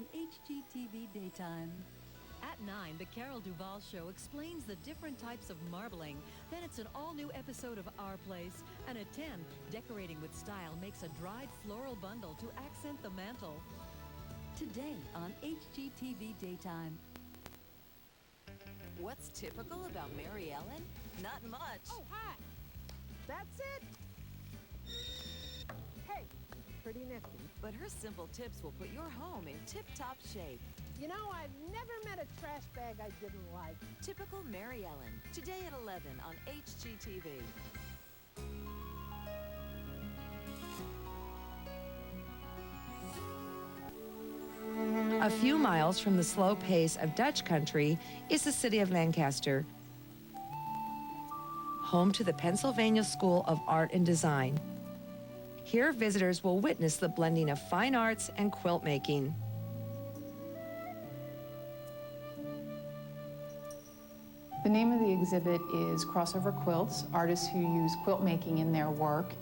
on HGTV Daytime. At 9, the Carol Duvall Show explains the different types of marbling. Then it's an all-new episode of Our Place. And at 10, Decorating with Style makes a dried floral bundle to accent the mantle. Today on HGTV Daytime. What's typical about Mary Ellen? Not much. Oh, hi. That's it. Hey, pretty nifty. But her simple tips will put your home in tip-top shape. You know, I've never met a trash bag I didn't like. Typical Mary Ellen. Today at 11 on HGTV. A few miles from the slow pace of Dutch country is the city of Lancaster, home to the Pennsylvania School of Art and Design. Here, visitors will witness the blending of fine arts and quilt making. The name of the exhibit is Crossover Quilts, artists who use quilt making in their work.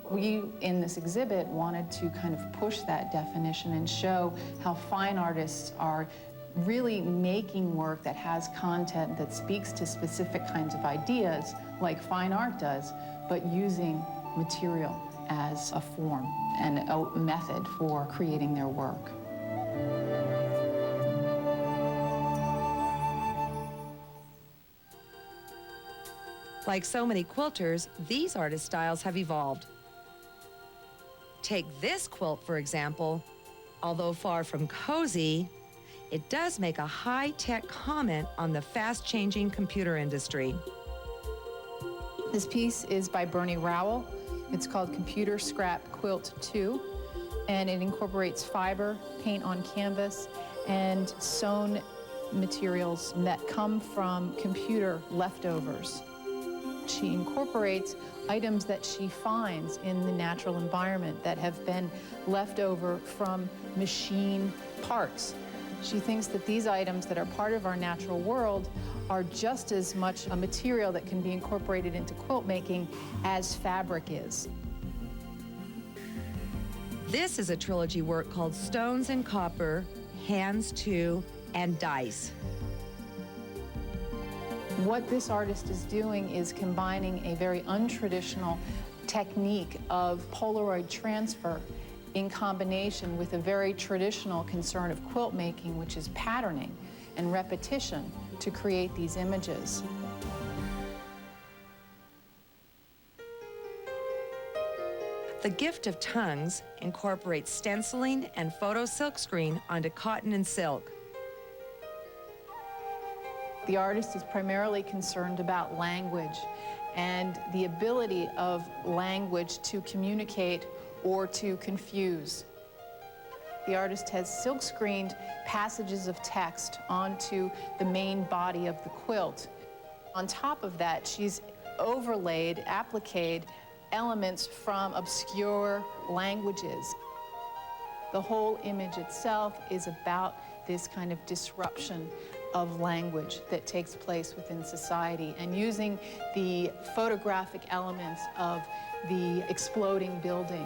We, in this exhibit, wanted to kind of push that definition and show how fine artists are really making work that has content that speaks to specific kinds of ideas, like fine art does, but using material as a form and a method for creating their work. Like so many quilters, these artist styles have evolved. Take this quilt, for example. Although far from cozy, it does make a high-tech comment on the fast-changing computer industry. This piece is by Bernie Rowell. It's called Computer Scrap Quilt 2, and it incorporates fiber, paint on canvas, and sewn materials that come from computer leftovers. She incorporates items that she finds in the natural environment that have been left over from machine parts. She thinks that these items that are part of our natural world are just as much a material that can be incorporated into quilt making as fabric is. This is a trilogy work called Stones and Copper, Hands 2, and Dice. What this artist is doing is combining a very untraditional technique of Polaroid transfer in combination with a very traditional concern of quilt making, which is patterning and repetition to create these images. The Gift of Tongues incorporates stenciling and photo silkscreen onto cotton and silk. The artist is primarily concerned about language and the ability of language to communicate or to confuse. The artist has silk-screened passages of text onto the main body of the quilt. On top of that, she's overlaid, appliqued elements from obscure languages. The whole image itself is about this kind of disruption of language that takes place within society, and using the photographic elements of the exploding building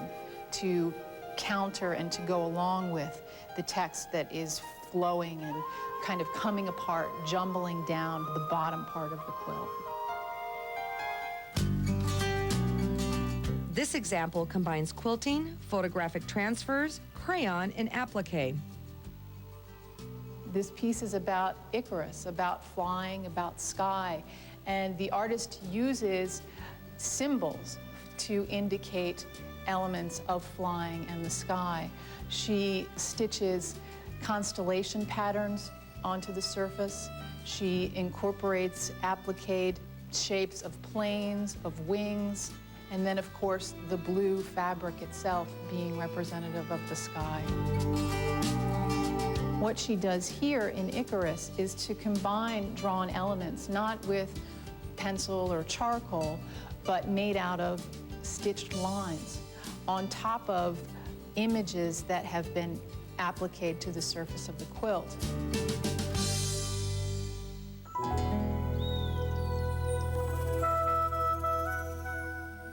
to counter and to go along with the text that is flowing and kind of coming apart, jumbling down the bottom part of the quilt. This example combines quilting, photographic transfers, crayon, and applique. This piece is about Icarus, about flying, about sky, and the artist uses symbols to indicate elements of flying and the sky. She stitches constellation patterns onto the surface. She incorporates appliqued shapes of planes, of wings, and then, of course, the blue fabric itself being representative of the sky. What she does here in Icarus is to combine drawn elements, not with pencil or charcoal, but made out of stitched lines on top of images that have been appliqued to the surface of the quilt.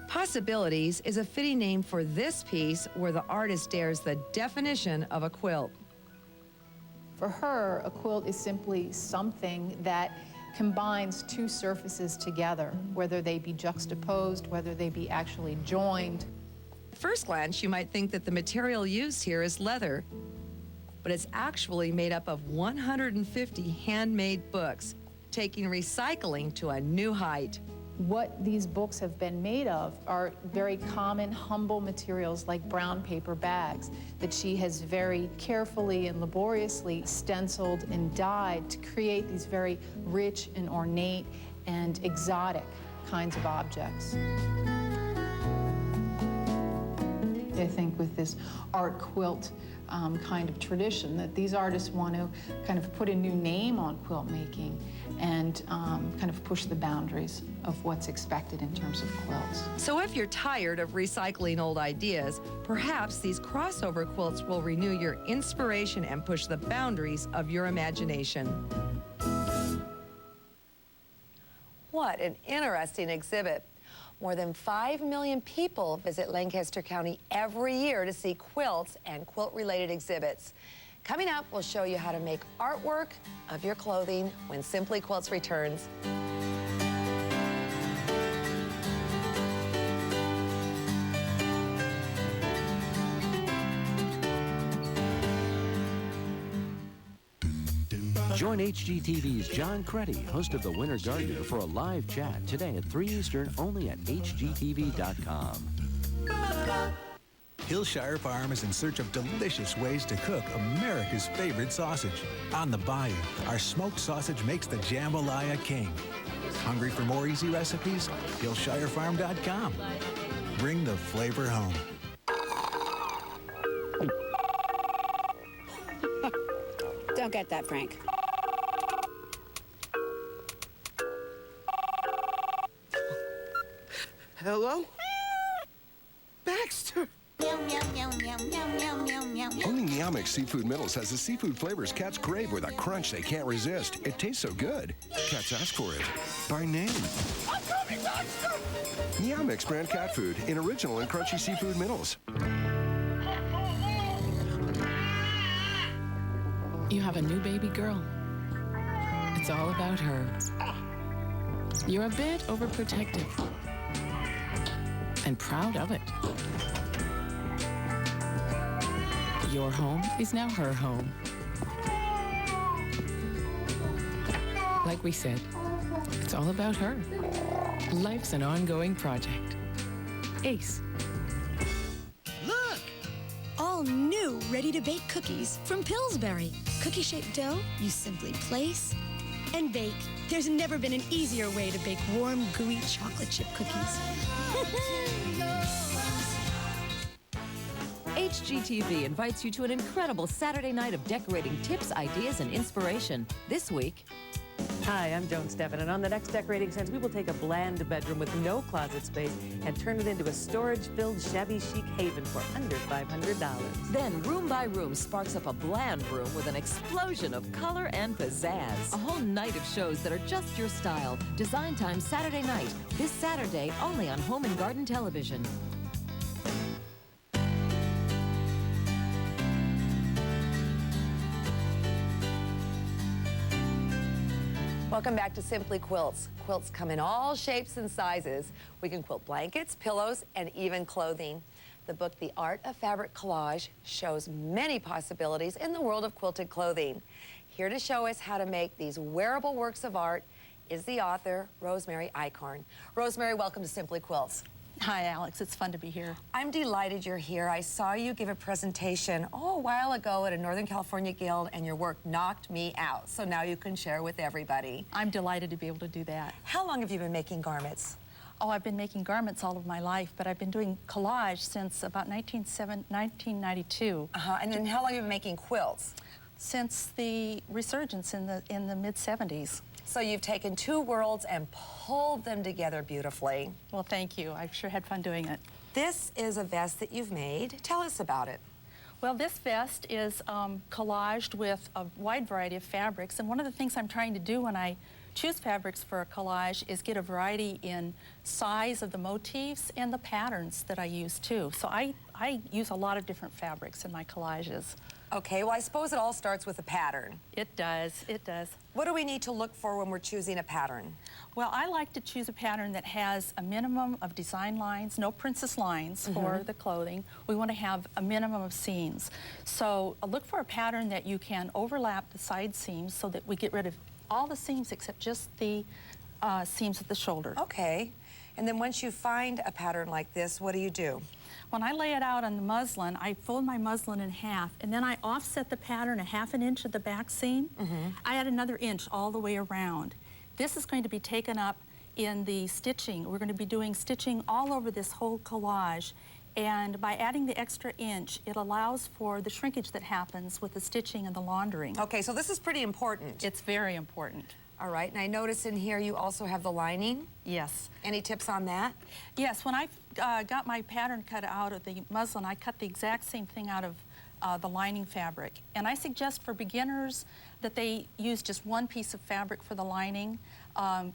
Possibilities is a fitting name for this piece where the artist dares the definition of a quilt. For her, a quilt is simply something that combines two surfaces together, whether they be juxtaposed, whether they be actually joined. At first glance, you might think that the material used here is leather, but it's actually made up of 150 handmade books, taking recycling to a new height. What these books have been made of are very common, humble materials like brown paper bags that she has very carefully and laboriously stenciled and dyed to create these very rich and ornate and exotic kinds of objects. I think with this art quilt kind of tradition that these artists want to kind of put a new name on quilt making and kind of push the boundaries of what's expected in terms of quilts. So if you're tired of recycling old ideas, perhaps these crossover quilts will renew your inspiration and push the boundaries of your imagination. What an interesting exhibit. More than 5 million people visit Lancaster County every year to see quilts and quilt-related exhibits. Coming up, we'll show you how to make artwork of your clothing when Simply Quilts returns. Join HGTV's John Creddy, host of The Winter Gardener, for a live chat today at 3 Eastern, only at HGTV.com. Hillshire Farm is in search of delicious ways to cook America's favorite sausage. On the Bayou, our smoked sausage makes the jambalaya king. Hungry for more easy recipes? HillshireFarm.com. Bring the flavor home. Don't get that, Frank. Hello? Baxter! Only Meow Mix Seafood Middles has the seafood flavors cats crave with a crunch they can't resist. It tastes so good, cats ask for it by name. I'm coming, Baxter! Meow Mix brand cat food in original and crunchy seafood middles. You have a new baby girl. It's all about her. You're a bit overprotective and proud of it. Your home is now her home. Like we said, it's all about her. Life's an ongoing project. Ace. Look! All new ready-to-bake cookies from Pillsbury. Cookie-shaped dough you simply place and bake. There's never been an easier way to bake warm, gooey chocolate chip cookies. HGTV invites you to an incredible Saturday night of decorating tips, ideas, and inspiration. This week... Hi, I'm Joan Steffen, and on the next Decorating Sense, we will take a bland bedroom with no closet space and turn it into a storage-filled, shabby chic haven for under $500. Then, room by room sparks up a bland room with an explosion of color and pizzazz. A whole night of shows that are just your style. Design Time Saturday night. This Saturday, only on Home and Garden Television. Welcome back to Simply Quilts. Quilts come in all shapes and sizes. We can quilt blankets, pillows, and even clothing. The book, The Art of Fabric Collage, shows many possibilities in the world of quilted clothing. Here to show us how to make these wearable works of art is the author, Rosemary Eichorn. Rosemary, welcome to Simply Quilts. Hi, Alex. It's fun to be here. I'm delighted you're here. I saw you give a presentation a while ago at a Northern California guild, and your work knocked me out. So now you can share with everybody. I'm delighted to be able to do that. How long have you been making garments? Oh, I've been making garments all of my life, but I've been doing collage since about 1992. And then how long have you been making quilts? Since the resurgence in the mid-70s. So you've taken two worlds and pulled them together beautifully. Well, thank you. I've sure had fun doing it. This is a vest that you've made. Tell us about it. Well, this vest is collaged with a wide variety of fabrics, and one of the things I'm trying to do when I choose fabrics for a collage is get a variety in size of the motifs and the patterns that I use too. So I use a lot of different fabrics in my collages. Okay, well, I suppose it all starts with a pattern. It does, it does. What do we need to look for when we're choosing a pattern? Well, I like to choose a pattern that has a minimum of design lines, no princess lines for the clothing. We want to have a minimum of seams. So look for a pattern that you can overlap the side seams so that we get rid of all the seams except just the seams at the shoulder. Okay. And then once you find a pattern like this, what do you do? When I lay it out on the muslin, I fold my muslin in half, and then I offset the pattern 1/2 inch at the back seam. I add another inch all the way around. This is going to be taken up in the stitching. We're going to be doing stitching all over this whole collage. And by adding the extra inch, it allows for the shrinkage that happens with the stitching and the laundering. Okay, so this is pretty important. It's very important. All right, and I notice in here you also have the lining. Yes. Any tips on that? Yes, when I got my pattern cut out of the muslin, I cut the exact same thing out of the lining fabric. And I suggest for beginners that they use just one piece of fabric for the lining.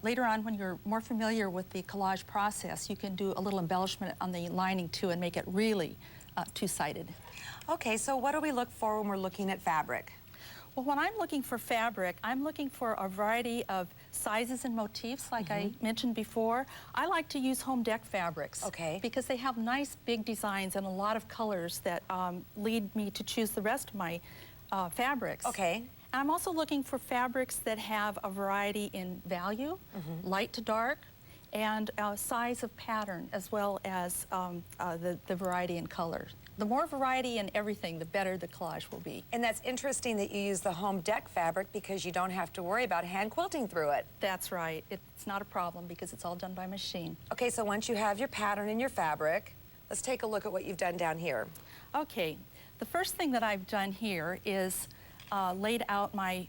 Later on, when you're more familiar with the collage process, you can do a little embellishment on the lining too and make it really two-sided. Okay, so what do we look for when we're looking at fabric? Well, when I'm looking for fabric, I'm looking for a variety of sizes and motifs, like I mentioned before. I like to use home deck fabrics because they have nice big designs and a lot of colors that lead me to choose the rest of my fabrics. Okay. I'm also looking for fabrics that have a variety in value, light to dark, and size of pattern, as well as the variety in color. The more variety in everything, the better the collage will be. And that's interesting that you use the home deck fabric because you don't have to worry about hand quilting through it. That's right. It's not a problem because it's all done by machine. Okay, so once you have your pattern and your fabric, let's take a look at what you've done down here. Okay, the first thing that I've done here is laid out my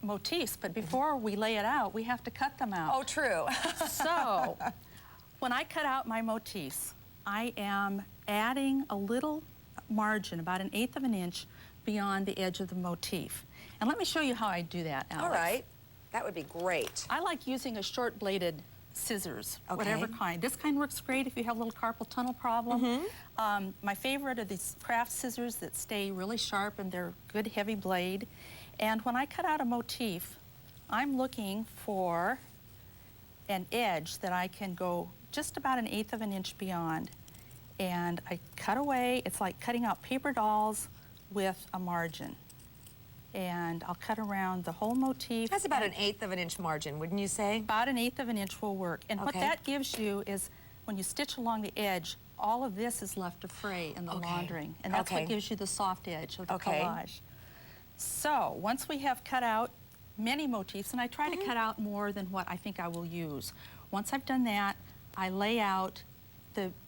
motifs, but before we lay it out, we have to cut them out. Oh, true. So, when I cut out my motifs, I am adding a little margin, about 1/8 of an inch, beyond the edge of the motif. And let me show you how I do that, Alex. All right. That would be great. I like using a short-bladed scissors, whatever kind. This kind works great if you have a little carpal tunnel problem. My favorite are these craft scissors that stay really sharp and they're good heavy blade. And when I cut out a motif, I'm looking for an edge that I can go just about 1/8 of an inch beyond. And I cut away. It's like cutting out paper dolls with a margin. And I'll cut around the whole motif. That's about 1/8 of an inch margin, wouldn't you say? About 1/8 of an inch will work. And what that gives you is when you stitch along the edge, all of this is left to fray in the laundering. And that's what gives you the soft edge of the collage. So once we have cut out many motifs, and I try to cut out more than what I think I will use. Once I've done that, I lay out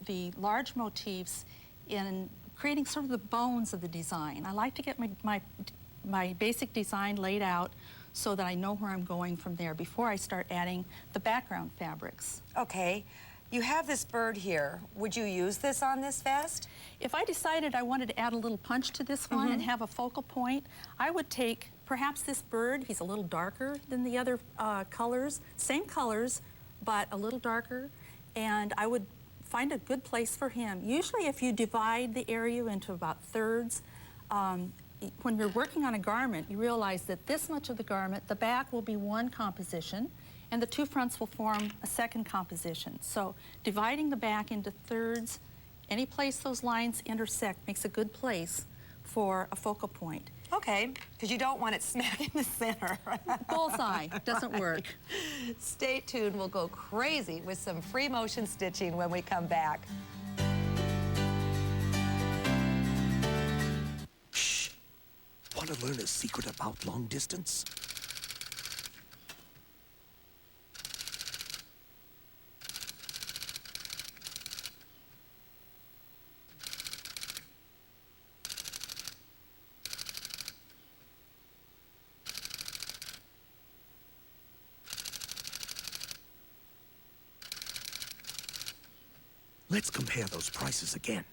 the large motifs in creating sort of the bones of the design. I like to get my basic design laid out so that I know where I'm going from there before I start adding the background fabrics. Okay. You have this bird here. Would you use this on this vest? If I decided I wanted to add a little punch to this one and have a focal point, I would take perhaps this bird. He's a little darker than the other colors. Same colors, but a little darker. And I would find a good place for him. Usually if you divide the area into about thirds, when you're working on a garment, you realize that this much of the garment, the back will be one composition, and the two fronts will form a second composition. So dividing the back into thirds, any place those lines intersect makes a good place for a focal point. Okay, because you don't want it smack in the center. Bullseye, doesn't work. Stay tuned, we'll go crazy with some free motion stitching when we come back. Shh! Want to learn a secret about long distance? Let's compare those prices again.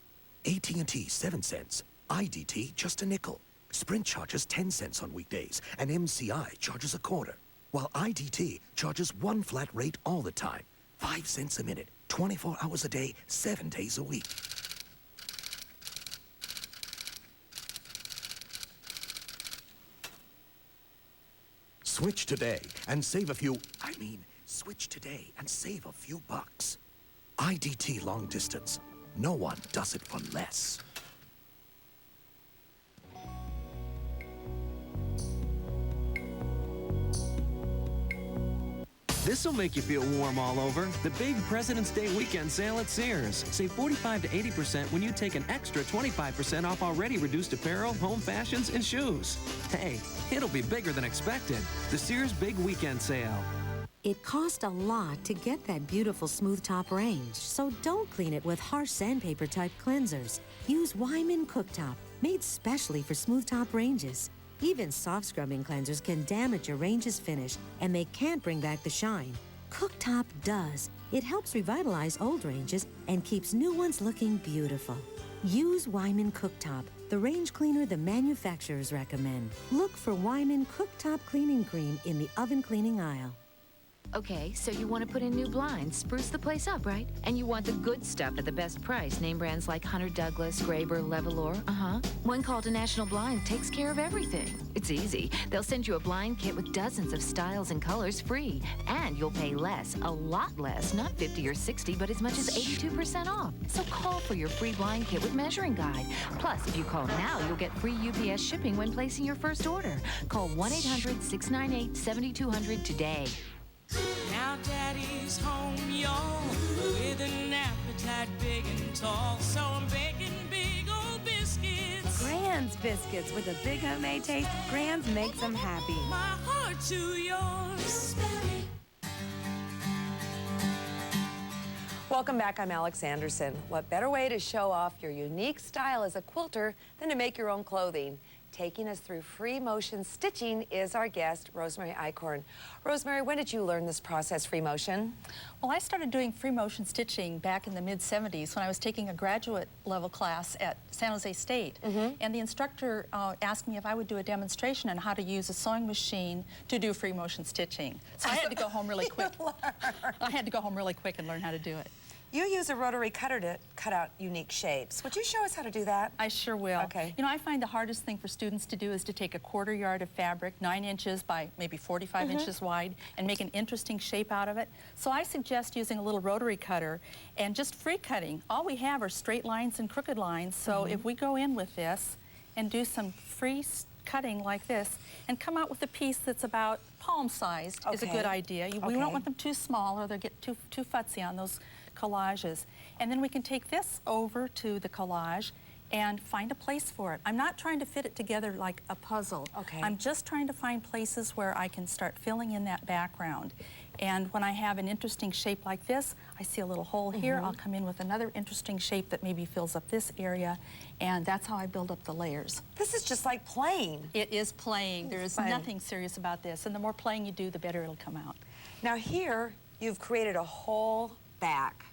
AT&T, 7 cents. IDT, just a nickel. Sprint charges 10 cents on weekdays, and MCI charges a quarter. While IDT charges one flat rate all the time. 5 cents a minute, 24 hours a day, 7 days a week. Switch today and save a few, switch today and save a few bucks. IDT long distance. No one does it for less. This'll make you feel warm all over. The big President's Day weekend sale at Sears. Save 45 to 80% when you take an extra 25% off already reduced apparel, home fashions, and shoes. Hey, it'll be bigger than expected. The Sears Big Weekend Sale. It cost a lot to get that beautiful smooth top range, so don't clean it with harsh sandpaper type cleansers. Use Wyman Cooktop, made specially for smooth top ranges. Even soft scrubbing cleansers can damage your range's finish, and they can't bring back the shine. Cooktop does. It helps revitalize old ranges and keeps new ones looking beautiful. Use Wyman Cooktop, the range cleaner the manufacturers recommend. Look for Wyman Cooktop Cleaning Cream in the oven cleaning aisle. Okay, so you want to put in new blinds, spruce the place up, right? And you want the good stuff at the best price. Name brands like Hunter Douglas, Graber, Levalor. One call to National Blind takes care of everything. It's easy. They'll send you a blind kit with dozens of styles and colors free. And you'll pay less, a lot less, not 50 or 60, but as much as 82% off. So call for your free blind kit with measuring guide. Plus, if you call now, you'll get free UPS shipping when placing your first order. Call 1-800-698-7200 today. Now Daddy's home, y'all, with an appetite big and tall. So I'm baking big old biscuits. Grand's biscuits with a big homemade taste. Grand's makes them happy. My heart to yours. Welcome back, I'm Alex Anderson. What better way to show off your unique style as a quilter than to make your own clothing? Taking us through free motion stitching is our guest, Rosemary Eichorn. Rosemary, when did you learn this process, free motion? Well, I started doing free motion stitching back in the mid-'70s when I was taking a graduate level class at San Jose State. And the instructor asked me if I would do a demonstration on how to use a sewing machine to do free motion stitching. So I had to go home really quick. I had to go home really quick and learn how to do it. You use a rotary cutter to cut out unique shapes. Would you show us how to do that? I sure will. Okay. You know, I find the hardest thing for students to do is to take a 1/4 yard of fabric, 9 inches by maybe 45 inches wide, and make an interesting shape out of it. So I suggest using a little rotary cutter and just free cutting. All we have are straight lines and crooked lines. So if we go in with this and do some free cutting like this and come out with a piece that's about palm-sized is a good idea. We don't want them too small or they'll get too fussy on those collages. And then we can take this over to the collage and find a place for it. I'm not trying to fit it together like a puzzle. I'm just trying to find places where I can start filling in that background. And when I have an interesting shape like this, I see a little hole here, I'll come in with another interesting shape that maybe fills up this area, and that's how I build up the layers. This is just like playing. It is playing. There is nothing serious about this, and the more playing you do, the better it'll come out. Now here, you've created a whole back.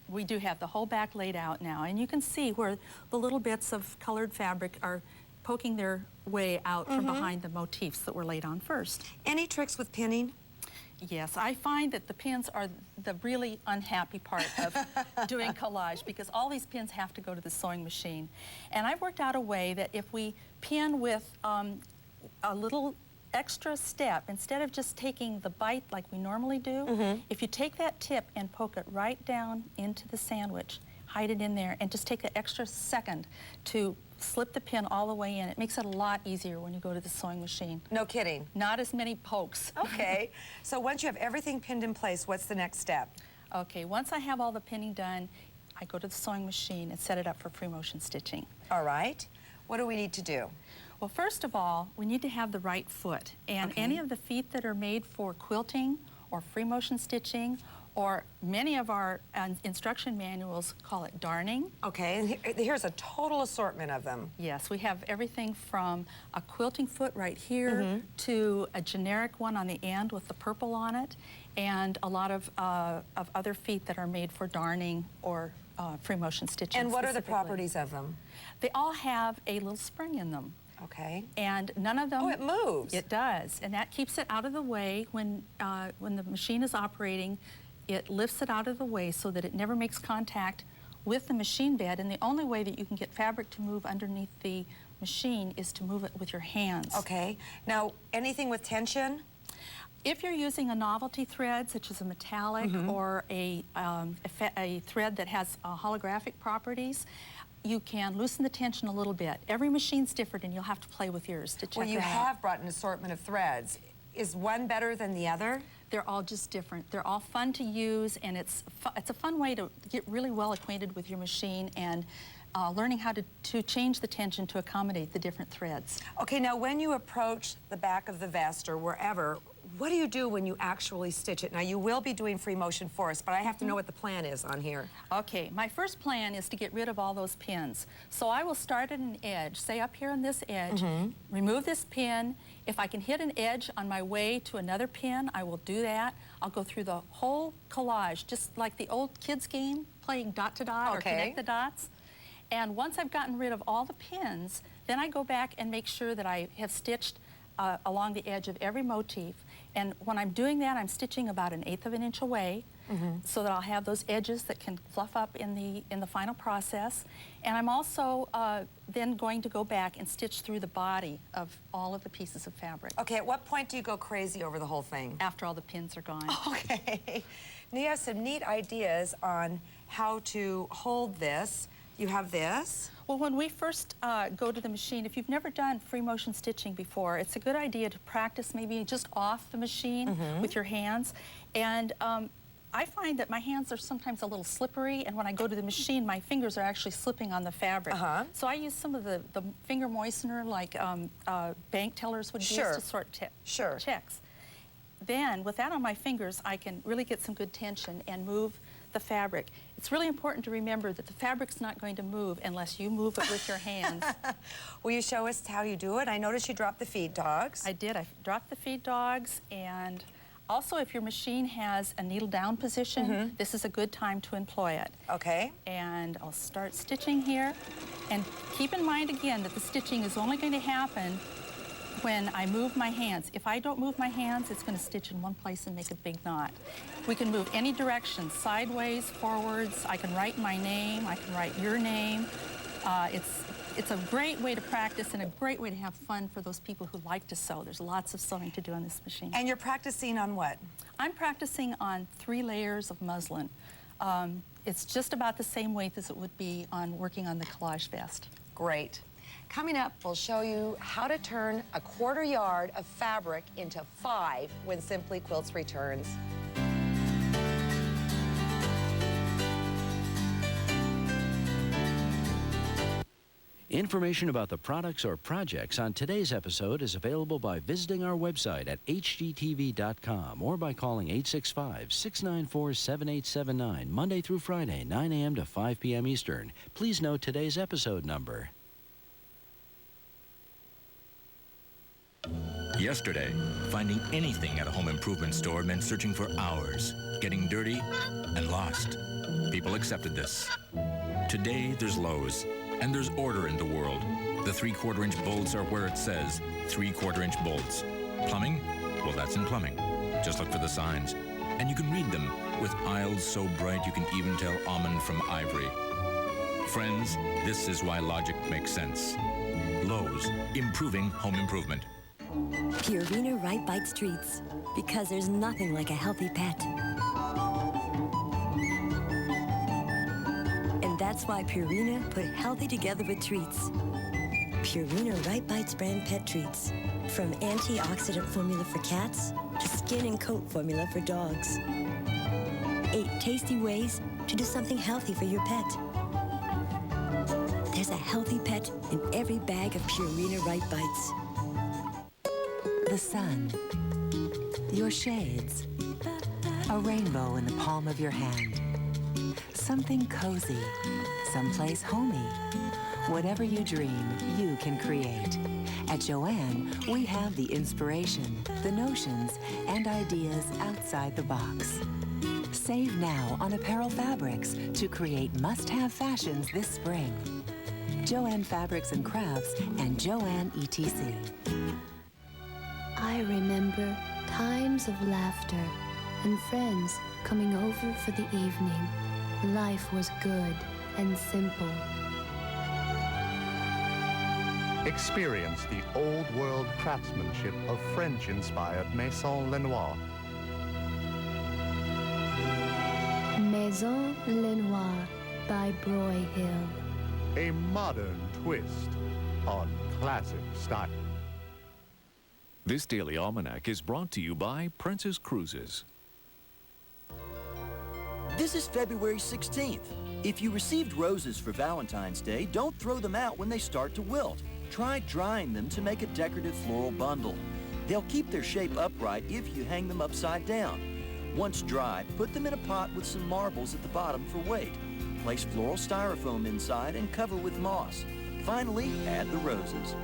We do have the whole back laid out now, and you can see where the little bits of colored fabric are poking their way out from behind the motifs that were laid on first. Any tricks with pinning? Yes, I find that the pins are the really unhappy part of doing collage because all these pins have to go to the sewing machine. And I've worked out a way that if we pin with a little extra step, instead of just taking the bite like we normally do, if you take that tip and poke it right down into the sandwich, hide it in there, and just take an extra second to slip the pin all the way in, it makes it a lot easier when you go to the sewing machine. No kidding. Not as many pokes. Okay, so once you have everything pinned in place, what's the next step? Okay, once I have all the pinning done, I go to the sewing machine and set it up for free motion stitching. All right. What do we need to do? Well, first of all, we need to have the right foot. And any of the feet that are made for quilting or free motion stitching, or many of our instruction manuals call it darning. Okay, and here's a total assortment of them. Yes, we have everything from a quilting foot right here to a generic one on the end with the purple on it, and a lot of other feet that are made for darning or free motion stitching. And what are the properties of them? They all have a little spring in them. Okay. And none of them... Oh, it moves. It does, and that keeps it out of the way when the machine is operating. It lifts it out of the way so that it never makes contact with the machine bed, and the only way that you can get fabric to move underneath the machine is to move it with your hands. Okay. Now, anything with tension? If you're using a novelty thread, such as a metallic or a thread that has holographic properties, you can loosen the tension a little bit. Every machine's different, and you'll have to play with yours to check Well, you that out. have brought an assortment of threads. Is one better than the other? They're all just different. They're all fun to use, and it's a fun way to get really well acquainted with your machine and learning how to change the tension to accommodate the different threads. Okay, now when you approach the back of the vest or wherever, what do you do when you actually stitch it? Now, you will be doing free motion for us, but I have to know what the plan is on here. Okay, my first plan is to get rid of all those pins. So I will start at an edge, say up here on this edge, remove this pin. If I can hit an edge on my way to another pin, I will do that. I'll go through the whole collage, just like the old kids game, playing dot to dot or connect the dots. And once I've gotten rid of all the pins, then I go back and make sure that I have stitched along the edge of every motif. And when I'm doing that, I'm stitching about 1/8 of an inch away, so that I'll have those edges that can fluff up in the final process. And I'm also then going to go back and stitch through the body of all of the pieces of fabric. Okay, at what point do you go crazy over the whole thing? After all the pins are gone. Okay. Now you have some neat ideas on how to hold this. You have this. Well, when we first go to the machine, if you've never done free motion stitching before, it's a good idea to practice maybe just off the machine with your hands. And I find that my hands are sometimes a little slippery, and when I go to the machine, my fingers are actually slipping on the fabric. So I use some of the finger moistener like bank tellers would use to sort checks. Then, with that on my fingers, I can really get some good tension and move the fabric. It's really important to remember that the fabric's not going to move unless you move it with your hands. Will you show us how you do it? I noticed you dropped the feed dogs. I did. I dropped the feed dogs, and also if your machine has a needle down position, this is a good time to employ it. Okay. And I'll start stitching here. And keep in mind again that the stitching is only going to happen when I move my hands. If I don't move my hands, it's going to stitch in one place and make a big knot. We can move any direction, sideways, forwards. I can write my name. I can write your name. It's a great way to practice and a great way to have fun for those people who like to sew. There's lots of sewing to do on this machine. And you're practicing on what? I'm practicing on 3 layers of muslin. It's just about the same weight as it would be on working on the collage vest. Great. Coming up, we'll show you how to turn a 1/4 yard of fabric into 5 when Simply Quilts returns. Information about the products or projects on today's episode is available by visiting our website at HGTV.com or by calling 865-694-7879, Monday through Friday, 9 a.m. to 5 p.m. Eastern. Please note today's episode number. Yesterday, finding anything at a home improvement store meant searching for hours, getting dirty, and lost. People accepted this. Today, there's Lowe's, and there's order in the world. The 3/4 inch bolts are where it says 3/4 inch bolts. Plumbing? Well, that's in plumbing. Just look for the signs. And you can read them with aisles so bright you can even tell almond from ivory. Friends, this is why logic makes sense. Lowe's, improving home improvement. Purina Right Bites Treats, because there's nothing like a healthy pet. And that's why Purina put healthy together with treats. Purina Right Bites brand pet treats. From antioxidant formula for cats to skin and coat formula for dogs. 8 tasty ways to do something healthy for your pet. There's a healthy pet in every bag of Purina Right Bites. The sun, your shades, a rainbow in the palm of your hand, something cozy, someplace homey. Whatever you dream, you can create. At Joann, we have the inspiration, the notions, and ideas outside the box. Save now on apparel fabrics to create must-have fashions this spring. Joann Fabrics and Crafts and Joann ETC. I remember times of laughter and friends coming over for the evening. Life was good and simple. Experience the old-world craftsmanship of French-inspired Maison Lenoir. Maison Lenoir by Broyhill. A modern twist on classic style. This Daily Almanac is brought to you by Princess Cruises. This is February 16th. If you received roses for Valentine's Day, don't throw them out when they start to wilt. Try drying them to make a decorative floral bundle. They'll keep their shape upright if you hang them upside down. Once dry, put them in a pot with some marbles at the bottom for weight. Place floral styrofoam inside and cover with moss. Finally, add the roses.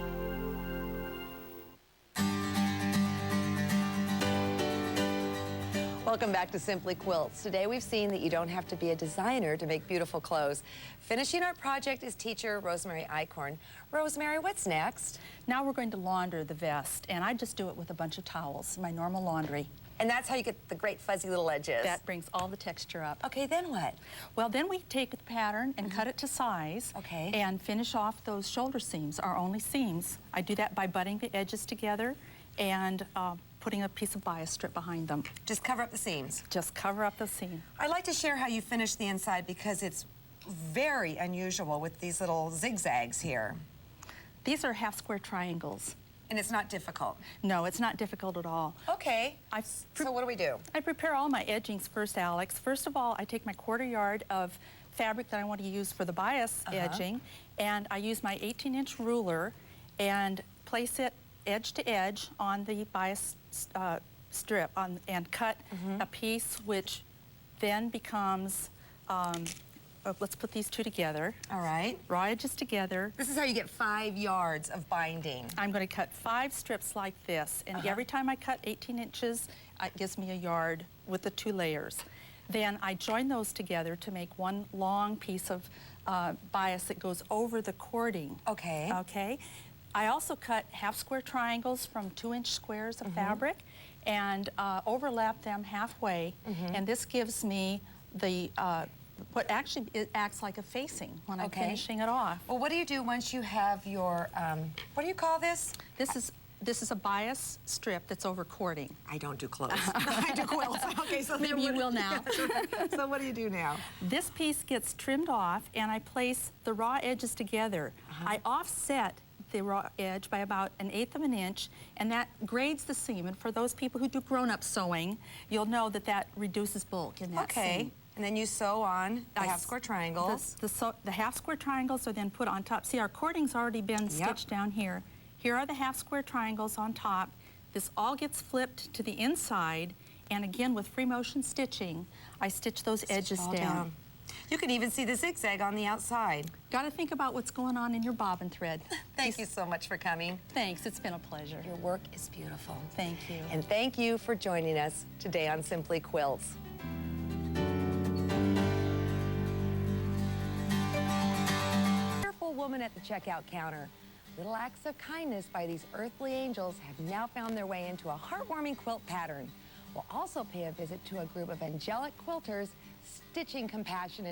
Welcome back to Simply Quilts. Today we've seen that you don't have to be a designer to make beautiful clothes. Finishing our project is teacher Rosemary Eichorn. Rosemary, what's next? Now we're going to launder the vest, and I just do it with a bunch of towels, my normal laundry. And that's how you get the great fuzzy little edges. That brings all the texture up. Okay, then what? Well, then we take the pattern and cut it to size. Okay. And finish off those shoulder seams, our only seams. I do that by butting the edges together and putting a piece of bias strip behind them. Just cover up the seams? Just cover up the seam. I'd like to share how you finish the inside because it's very unusual with these little zigzags here. These are half square triangles. And it's not difficult? No, it's not difficult at all. Okay, so what do we do? I prepare all my edgings first, Alex. First of all, I take my 1/4 yard of fabric that I want to use for the bias edging, and I use my 18-inch ruler and place it edge to edge on the bias strip and cut a piece which then becomes, let's put these two together. All right. Raw edges together. This is how you get 5 yards of binding. I'm going to cut 5 strips like this, and every time I cut 18 inches, it gives me a yard with the 2 layers. Then I join those together to make one long piece of bias that goes over the cording. Okay. Okay. I also cut half square triangles from 2-inch squares of fabric and overlap them halfway, and this gives me the what actually it acts like a facing when I'm finishing it off. Well, what do you do once you have your what do you call this? This is a bias strip that's over cording. I don't do clothes. I do quilts. Okay, so maybe you will now. So what do you do now? This piece gets trimmed off, and I place the raw edges together. I offset the raw edge by about 1/8 of an inch, and that grades the seam. And for those people who do grown-up sewing, you'll know that that reduces bulk in that seam. And then you sew on the half square triangles. The half square triangles are then put on top. See, our cording's already been stitched down here. Here are the half square triangles on top. This all gets flipped to the inside, and again with free motion stitching, I stitch those edges down. You can even see the zigzag on the outside. Got to think about what's going on in your bobbin thread. Thank you so much for coming. Thanks, it's been a pleasure. Your work is beautiful. Thank you. And thank you for joining us today on Simply Quilts. Wonderful woman at the checkout counter. Little acts of kindness by these earthly angels have now found their way into a heartwarming quilt pattern. We'll also pay a visit to a group of angelic quilters stitching compassion